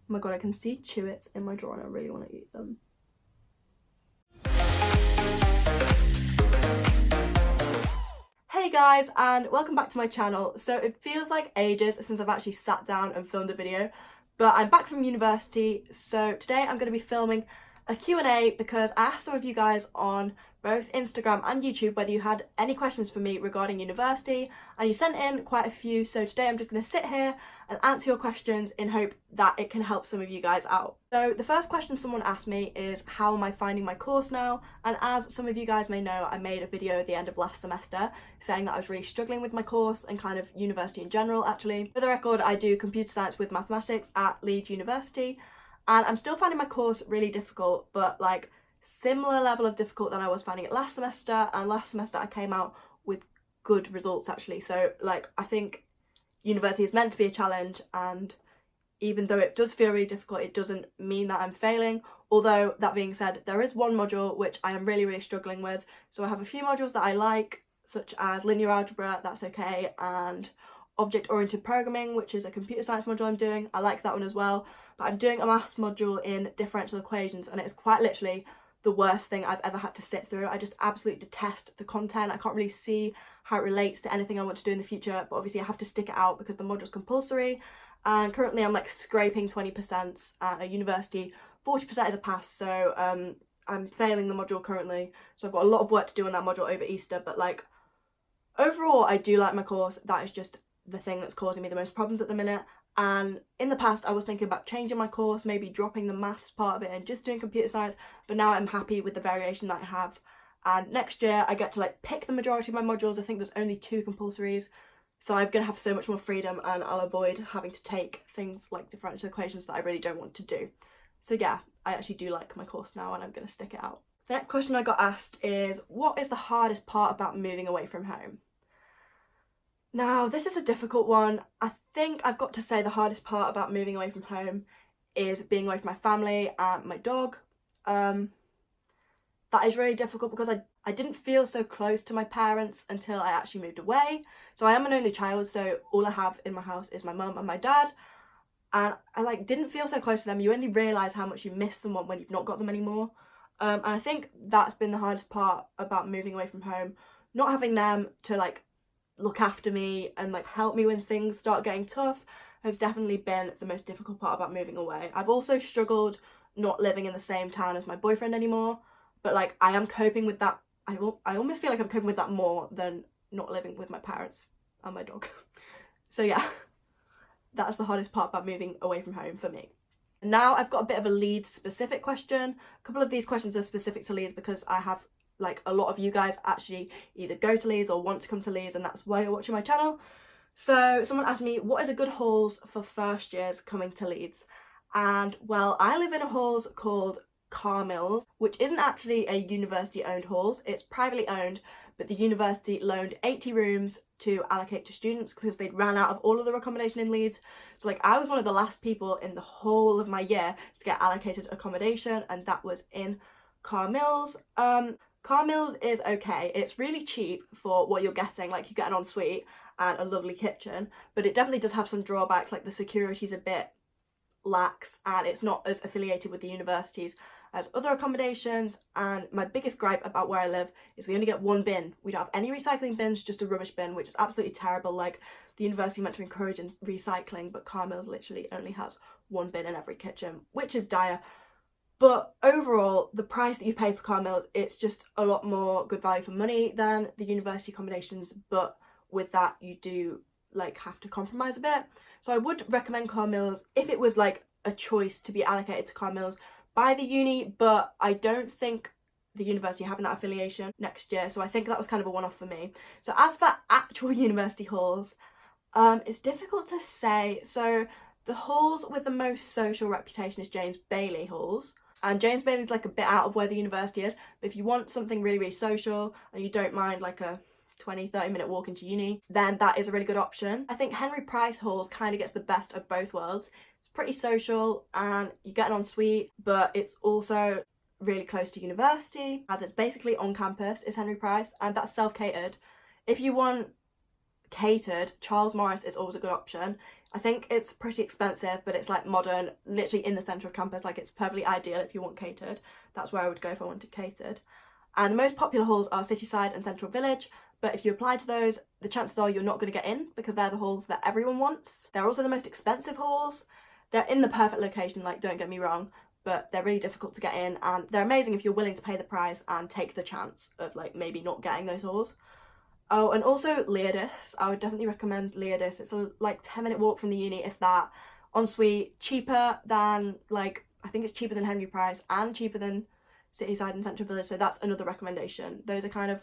my god, I can see chewits in my drawer and I really want to eat them. Hey guys, and welcome back to my channel. So it feels like ages since I've actually sat down and filmed a video, but I'm back from university. So today I'm going to be filming a Q&A because I asked some of you guys on both Instagram and YouTube whether you had any questions for me regarding university, and you sent in quite a few. So today I'm just going to sit here and answer your questions in hope that it can help some of you guys out. So the first question someone asked me is, how am I finding my course now? And as some of you guys may know, I made a video at the end of last semester saying that I was really struggling with my course and kind of university in general. Actually, for the record, I do computer science with mathematics at Leeds University, and I'm still finding my course really difficult, but like similar level of difficult than I was finding it last semester. And last semester I came out with good results actually. So like, I think university is meant to be a challenge, and even though it does feel really difficult, it doesn't mean that I'm failing. Although that being said, there is one module which I am really struggling with. So I have a few modules that I like, such as linear algebra, that's okay, and object-oriented programming, which is a computer science module I'm doing. I like that one as well, but I'm doing a maths module in differential equations, and it's quite literally the worst thing I've ever had to sit through. I just absolutely detest the content. I can't really see how it relates to anything I want to do in the future, but obviously I have to stick it out because the module's compulsory, and currently I'm like scraping 20% at a university. 40% is a pass, so I'm failing the module currently, so I've got a lot of work to do on that module over Easter. But like, overall I do like my course. That is just the thing that's causing me the most problems at the minute. And in the past I was thinking about changing my course, maybe dropping the maths part of it and just doing computer science, but now I'm happy with the variation that I have. And next year I get to like pick the majority of my modules. I think there's only 2 compulsories, so I'm going to have so much more freedom, and I'll avoid having to take things like differential equations that I really don't want to do. So yeah, I actually do like my course now, and I'm going to stick it out. The next question I got asked is, what is the hardest part about moving away from home? Now, this is a difficult one. I think I've got to say the hardest part about moving away from home is being away from my family and my dog. That is really difficult because I didn't feel so close to my parents until I actually moved away. So I am an only child, so all I have in my house is my mum and my dad. And I like didn't feel so close to them. You only realise how much you miss someone when you've not got them anymore. And I think that's been the hardest part about moving away from home. Not having them to like look after me and like help me when things start getting tough has definitely been the most difficult part about moving away. I've also struggled not living in the same town as my boyfriend anymore, but like I am coping with that. I almost feel like I'm coping with that more than not living with my parents and my dog. So yeah, that's the hardest part about moving away from home for me. Now I've got a bit of a Leeds specific question. A couple of these questions are specific to Leeds because I have like a lot of you guys actually either go to Leeds or want to come to Leeds, and that's why you're watching my channel. So someone asked me, what is a good halls for first years coming to Leeds? And well, I live in a halls called Carmills, which isn't actually a university owned halls. It's privately owned, but the university loaned 80 rooms to allocate to students because they'd ran out of all of their accommodation in Leeds. So like, I was one of the last people in the whole of my year to get allocated accommodation, and that was in Carmills. Carmills is okay. It's really cheap for what you're getting. Like, you get an ensuite and a lovely kitchen, but it definitely does have some drawbacks. Like, the security's a bit lax, and it's not as affiliated with the universities as other accommodations. And my biggest gripe about where I live is we only get 1 bin. We don't have any recycling bins, just a rubbish bin, which is absolutely terrible. Like, the university meant to encourage recycling, but Carmills literally only has 1 bin in every kitchen, which is dire. But overall, the price that you pay for Carmills, it's just a lot more good value for money than the university accommodations. But with that, you do like have to compromise a bit. So I would recommend Carmills if it was like a choice to be allocated to Carmills by the uni, but I don't think the university having that affiliation next year, so I think that was kind of a one-off for me. So as for actual university halls, it's difficult to say. So the halls with the most social reputation is James Bailey halls, and James Bailey's like a bit out of where the university is, but if you want something really social and you don't mind like a 20-30 minute walk into uni, then that is a really good option. I think Henry Price halls kind of gets the best of both worlds. It's pretty social and you get an ensuite, but it's also really close to university, as it's basically on campus is Henry Price, and that's self-catered. If you want catered, Charles Morris is always a good option. I think it's pretty expensive, but it's like modern, literally in the centre of campus. Like it's perfectly ideal if you want catered. That's where I would go if I wanted catered. And the most popular halls are Cityside and Central Village, but if you apply to those, the chances are you're not going to get in because they're the halls that everyone wants. They're also the most expensive halls. They're in the perfect location, like don't get me wrong, but they're really difficult to get in, and they're amazing if you're willing to pay the price and take the chance of like maybe not getting those halls. Oh, and also Leodis. I would definitely recommend Leodis. It's a like 10-minute walk from the uni, if that. Ensuite, cheaper than like, I think it's cheaper than Henry Price and cheaper than Cityside and Central Village, so that's another recommendation. Those are kind of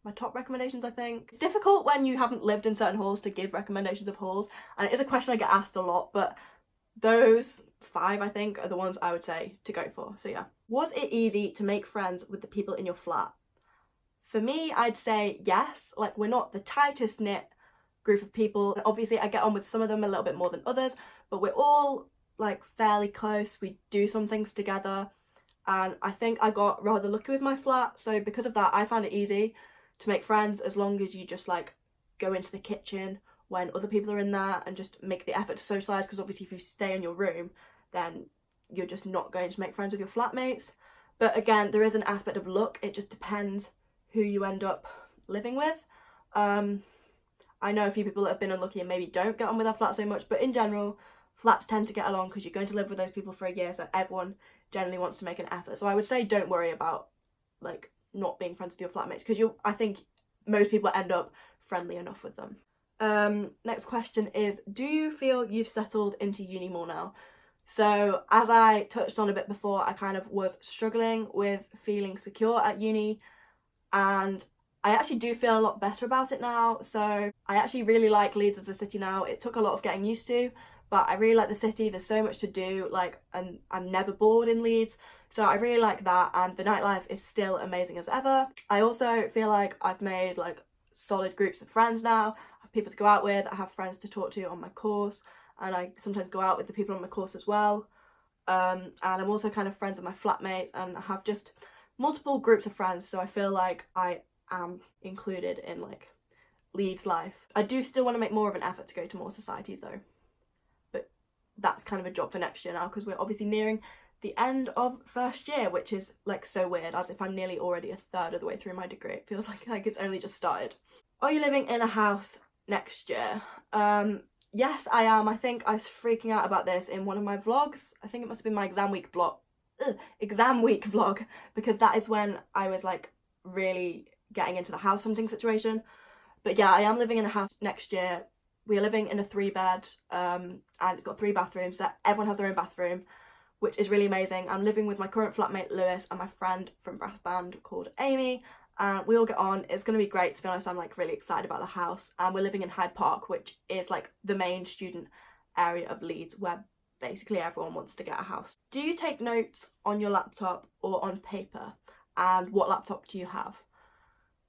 my top recommendations, I think. It's difficult when you haven't lived in certain halls to give recommendations of halls, and it is a question I get asked a lot, but those 5, I think, are the ones I would say to go for. So yeah. Was it easy to make friends with the people in your flat? For me, I'd say yes. Like, we're not the tightest knit group of people. Obviously, I get on with some of them a little bit more than others, but we're all like fairly close. We do some things together, and I think I got rather lucky with my flat. So because of that, I found it easy to make friends as long as you just like go into the kitchen when other people are in there and just make the effort to socialise, because obviously if you stay in your room, then you're just not going to make friends with your flatmates. But again, there is an aspect of luck. It just depends who you end up living with. I know a few people that have been unlucky and maybe don't get on with their flat so much, but in general, flats tend to get along because you're going to live with those people for a year, so everyone generally wants to make an effort. So I would say don't worry about like not being friends with your flatmates, because I think most people end up friendly enough with them. Next question is, do you feel you've settled into uni more now? So as I touched on a bit before, I kind of was struggling with feeling secure at uni, and I actually do feel a lot better about it now. So I actually really like Leeds as a city now. It took a lot of getting used to, but I really like the city. There's so much to do, like, and I'm never bored in Leeds. So I really like that, and the nightlife is still amazing as ever. I also feel like I've made like solid groups of friends now. I have people to go out with, I have friends to talk to on my course, and I sometimes go out with the people on my course as well. And I'm also kind of friends with my flatmates, and I have just multiple groups of friends, so I feel like I am included in like Leeds life. I do still want to make more of an effort to go to more societies though, but that's kind of a job for next year now, because we're obviously nearing the end of first year, which is like so weird, as if I'm nearly already a third of the way through my degree. It feels like it's only just started. Are you living in a house next year? Yes, I am. I think I was freaking out about this in one of my vlogs. I think it must have been my exam week vlog, because that is when I was like really getting into the house hunting situation. But yeah, I am living in a house next year. We are living in a 3-bed, and it's got 3 bathrooms, so everyone has their own bathroom, which is really amazing. I'm living with my current flatmate Lewis and my friend from brass band called Amy, and we all get on. It's going to be great, to be honest. I'm like really excited about the house, and we're living in Hyde Park, which is like the main student area of Leeds, where basically everyone wants to get a house. Do you take notes on your laptop or on paper, and what laptop do you have?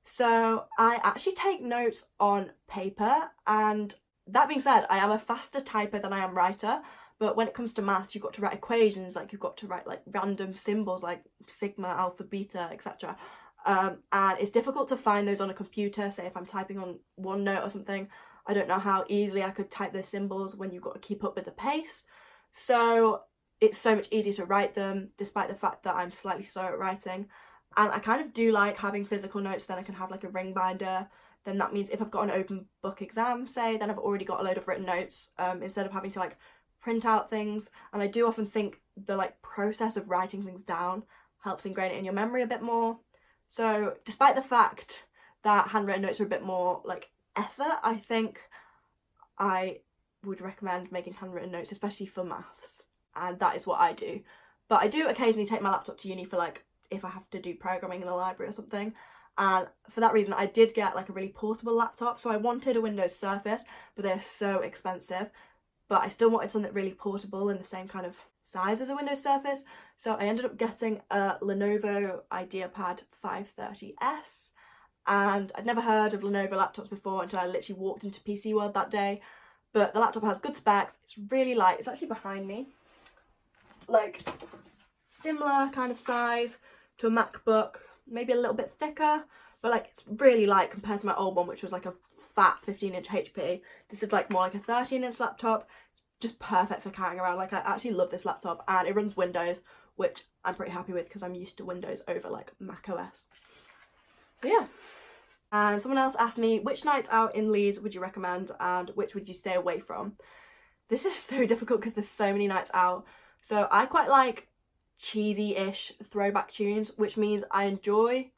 So I actually take notes on paper, and that being said, I am a faster typer than I am writer. But when it comes to maths, you've got to write equations, like you've got to write like random symbols like sigma, alpha, beta, etc. And it's difficult to find those on a computer. Say if I'm typing on OneNote or something, I don't know how easily I could type those symbols when you've got to keep up with the pace. So it's so much easier to write them, despite the fact that I'm slightly slow at writing. And I kind of do like having physical notes. Then I can have like a ring binder. Then that means if I've got an open book exam, say, then I've already got a load of written notes, instead of having to like print out things. And I do often think the like process of writing things down helps ingrain it in your memory a bit more. So despite the fact that handwritten notes are a bit more like effort, I think I would recommend making handwritten notes, especially for maths, and that is what I do. But I do occasionally take my laptop to uni for like if I have to do programming in the library or something, and for that reason I did get like a really portable laptop. So I wanted a Windows Surface, but they're so expensive, but I still wanted something really portable in the same kind of size as a Windows Surface. So I ended up getting a Lenovo IdeaPad 530S, and I'd never heard of Lenovo laptops before until I literally walked into PC World that day. But the laptop has good specs, it's really light, it's actually behind me, like similar kind of size to a MacBook, maybe a little bit thicker, but like it's really light compared to my old one, which was like a fat 15-inch HP. This is like more like a 13-inch laptop, just perfect for carrying around. Like I actually love this laptop, and it runs Windows, which I'm pretty happy with because I'm used to Windows over like Mac OS. So yeah. And someone else asked me, which nights out in Leeds would you recommend and which would you stay away from? This is so difficult because there's so many nights out. So I quite like cheesy-ish throwback tunes, which means I enjoy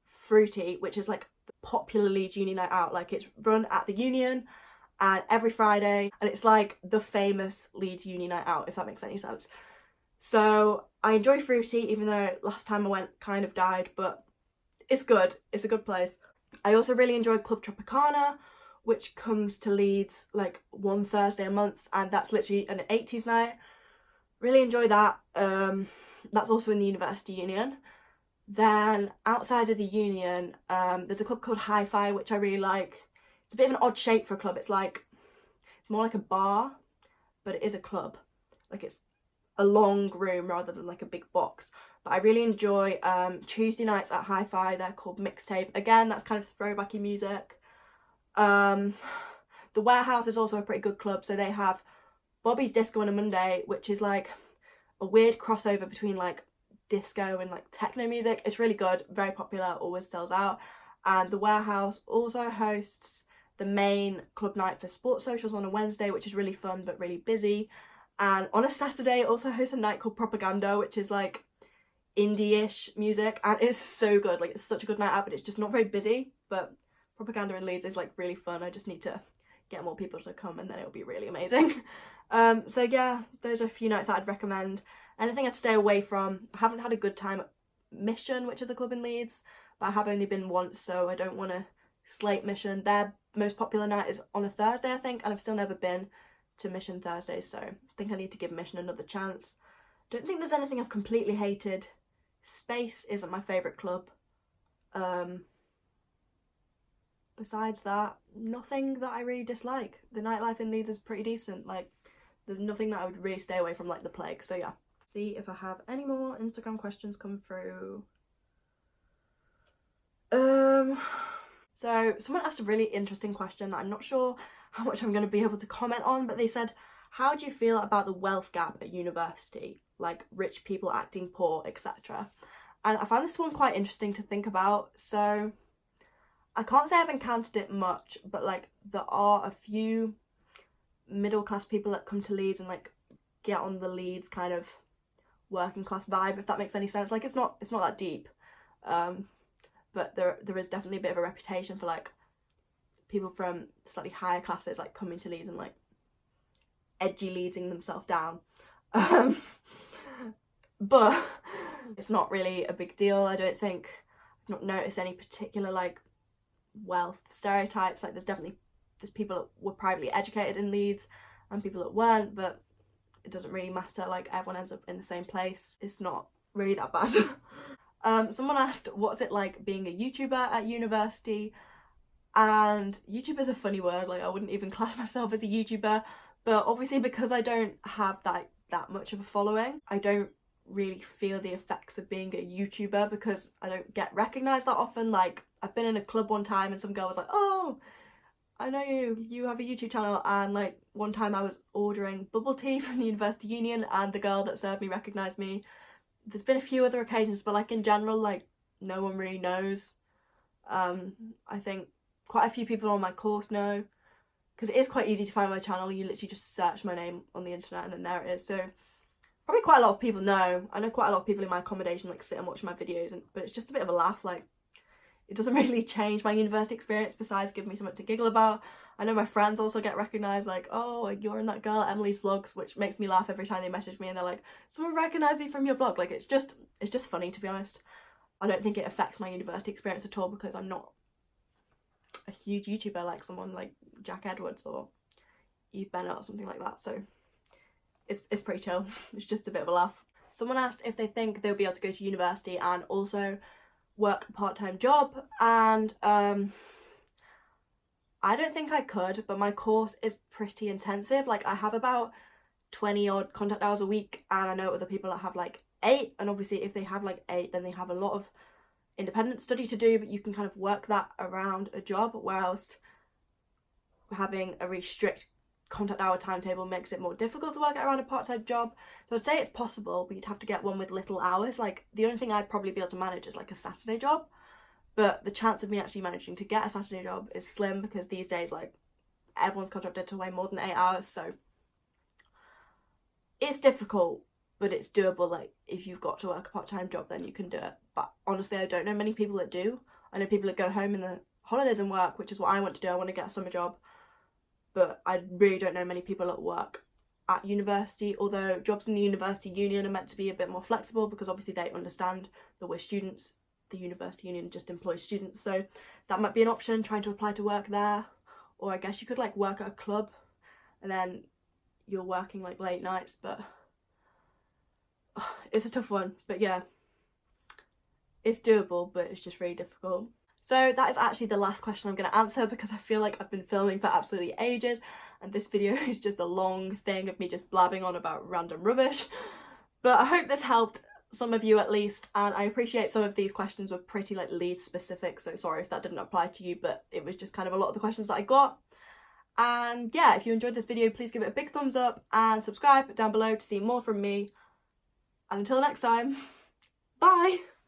Fruity, which is like the popular Leeds uni night out. Like it's run at the Union and every Friday, and it's like the famous Leeds uni night out, if that makes any sense. So I enjoy Fruity, even though last time I went kind of died, but it's good. It's a good place. I also really enjoy Club Tropicana, which comes to Leeds like one Thursday a month, and that's literally an 80s night. Really enjoy that. That's also in the University Union. Then outside of the Union, there's a club called Hi-Fi, which I really like. It's a bit of an odd shape for a club. It's more like a bar, but it is a club. Like it's a long room rather than like a big box. But I really enjoy Tuesday nights at Hi-Fi. They're called Mixtape. Again, that's kind of throwbacky music. The Warehouse is also a pretty good club. So they have Bobby's Disco on a Monday, which is like a weird crossover between like disco and like techno music. It's really good, very popular, always sells out. And the Warehouse also hosts the main club night for sports socials on a Wednesday, which is really fun but really busy. And on a Saturday, it also hosts a night called Propaganda, which is like indie-ish music, and it's so good. Like it's such a good night out, but it's just not very busy. But Propaganda in Leeds is like really fun. I just need to get more people to come, and then it'll be really amazing. So yeah, those are a few nights that I'd recommend. Anything I'd stay away from, I haven't had a good time at Mission, which is a club in Leeds, but I have only been once, so I don't want to slate Mission. Their most popular night is on a Thursday, I think, and I've still never been to Mission Thursdays, so I think I need to give Mission another chance. Don't think there's anything I've completely hated. Space isn't my favourite club. Besides that, nothing that I really dislike. The nightlife in Leeds is pretty decent. Like, there's nothing that I would really stay away from like the plague, so yeah. See if I have any more Instagram questions come through. So someone asked a really interesting question that I'm not sure how much I'm going to be able to comment on, but they said, how do you feel about the wealth gap at university? Like rich people acting poor, etc. And I found this one quite interesting to think about. So I can't say I've encountered it much, but like there are a few middle class people that come to Leeds and like get on the Leeds kind of working class vibe, if that makes any sense. Like it's not that deep, but there is definitely a bit of a reputation for like people from slightly higher classes like coming to Leeds and like edgy Leedsing themselves down. But it's not really a big deal. I don't think I've not noticed any particular like wealth stereotypes. Like there's people that were privately educated in Leeds and people that weren't, but it doesn't really matter. Like everyone ends up in the same place. It's not really that bad. Someone asked, what's it like being a YouTuber at university? And YouTuber is a funny word. Like I wouldn't even class myself as a YouTuber, but obviously because I don't have that much of a following, I don't really feel the effects of being a YouTuber because I don't get recognised that often. Like I've been in a club one time and some girl was like, oh, I know you have a YouTube channel, and like one time I was ordering bubble tea from the University Union and the girl that served me recognised me. There's been a few other occasions, but like in general, like no one really knows. I think quite a few people on my course know, because it is quite easy to find my channel. You literally just search my name on the internet and then there it is. So probably quite a lot of people know. I know quite a lot of people in my accommodation like sit and watch my videos, but it's just a bit of a laugh. Like it doesn't really change my university experience besides give me something to giggle about. I know my friends also get recognised, like, oh, you're in that girl Emily's vlogs, which makes me laugh every time they message me and they're like, someone recognised me from your vlog. Like it's just funny, to be honest. I don't think it affects my university experience at all because I'm not a huge YouTuber like someone like Jack Edwards or Eve Bennett or something like that. So it's pretty chill. It's just a bit of a laugh. Someone asked if they think they'll be able to go to university and also work a part-time job, and I don't think I could, but my course is pretty intensive. Like I have about 20 odd contact hours a week, and I know other people that have like 8, and obviously if they have like 8 then they have a lot of independent study to do, but you can kind of work that around a job, whilst having a really strict contact hour timetable makes it more difficult to work around a part-time job. So I'd say it's possible, but you'd have to get one with little hours. Like, the only thing I'd probably be able to manage is like a Saturday job, but the chance of me actually managing to get a Saturday job is slim, because these days, like, everyone's contracted to way more than 8 hours, so it's difficult, but it's doable. Like, if you've got to work a part-time job, then you can do it. But honestly, I don't know many people that do. I know people that go home in the holidays and work, which is what I want to do. I want to get a summer job, but I really don't know many people that work at university, although jobs in the university union are meant to be a bit more flexible, because obviously they understand that we're students. The university union just employs students, so that might be an option, trying to apply to work there. Or I guess you could like work at a club and then you're working like late nights, but it's a tough one. But yeah, it's doable, but it's just really difficult. So that is actually the last question I'm going to answer, because I feel like I've been filming for absolutely ages and this video is just a long thing of me just blabbing on about random rubbish. But I hope this helped some of you at least, and I appreciate some of these questions were pretty like Leeds specific, so sorry if that didn't apply to you, but it was just kind of a lot of the questions that I got. And yeah, if you enjoyed this video, please give it a big thumbs up and subscribe down below to see more from me. And until next time, bye!